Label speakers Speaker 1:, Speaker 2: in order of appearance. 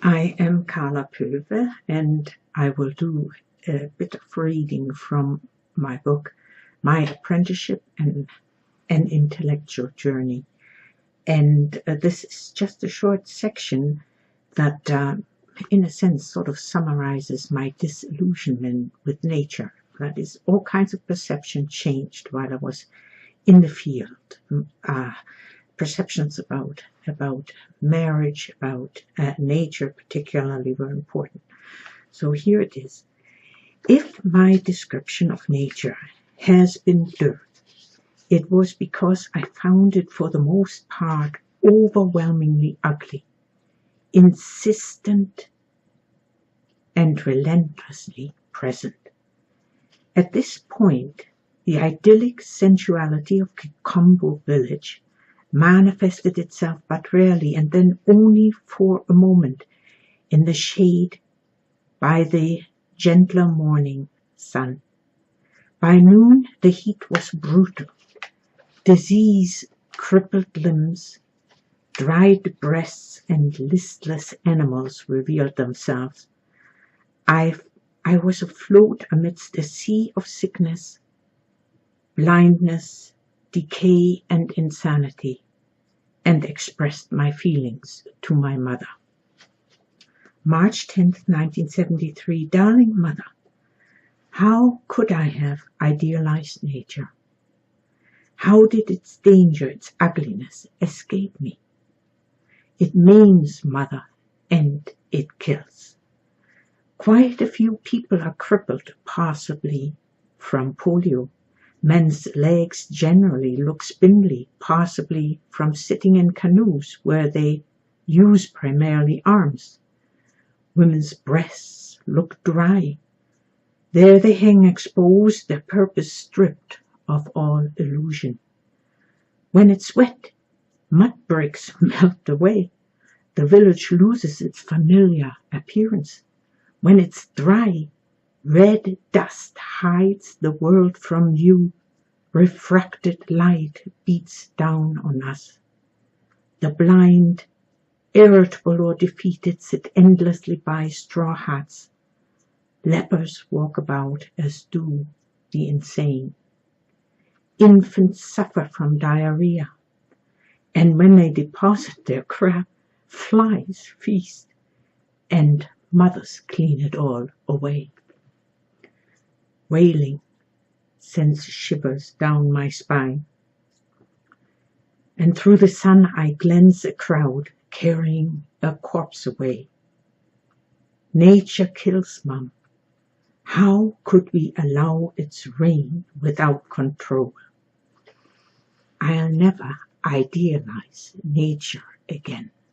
Speaker 1: I am Carla Pulve, and I will do a bit of reading from my book, My Apprenticeship and an Intellectual Journey. And this is just a short section that, in a sense, sort of summarizes my disillusionment with nature. That is, all kinds of perception changed while I was in the field. Perceptions about marriage, about nature particularly were important. So here it is. If my description of nature has been dirt, it was because I found it for the most part overwhelmingly ugly, insistent and relentlessly present. At this point, the idyllic sensuality of Kikombo village manifested itself but rarely, and then only for a moment, in the shade by the gentler morning sun. By noon the heat was brutal. Disease crippled limbs, dried breasts, and listless animals revealed themselves. I was afloat amidst a sea of sickness, blindness, decay, and insanity, and expressed my feelings to my mother. March 10th, 1973. Darling Mother, how could I have idealized nature? How did its danger, its ugliness, escape me? It maims, Mother, and it kills. Quite a few people are crippled, possibly from polio. Men's legs generally look spindly, possibly from sitting in canoes where they use primarily arms. Women's breasts look dry. There they hang exposed, their purpose stripped of all illusion. When it's wet, mud bricks melt away. The village loses its familiar appearance. When it's dry, red dust hides the world from view. Refracted light beats down on us. The blind, irritable or defeated sit endlessly by straw hats. Lepers walk about as do the insane. Infants suffer from diarrhea, and when they deposit their crap, flies feast, and mothers clean it all away. Wailing sends shivers down my spine, and through the sun I glance a crowd carrying a corpse away. Nature kills, Mum. How could we allow its reign without control? I'll never idealize nature again.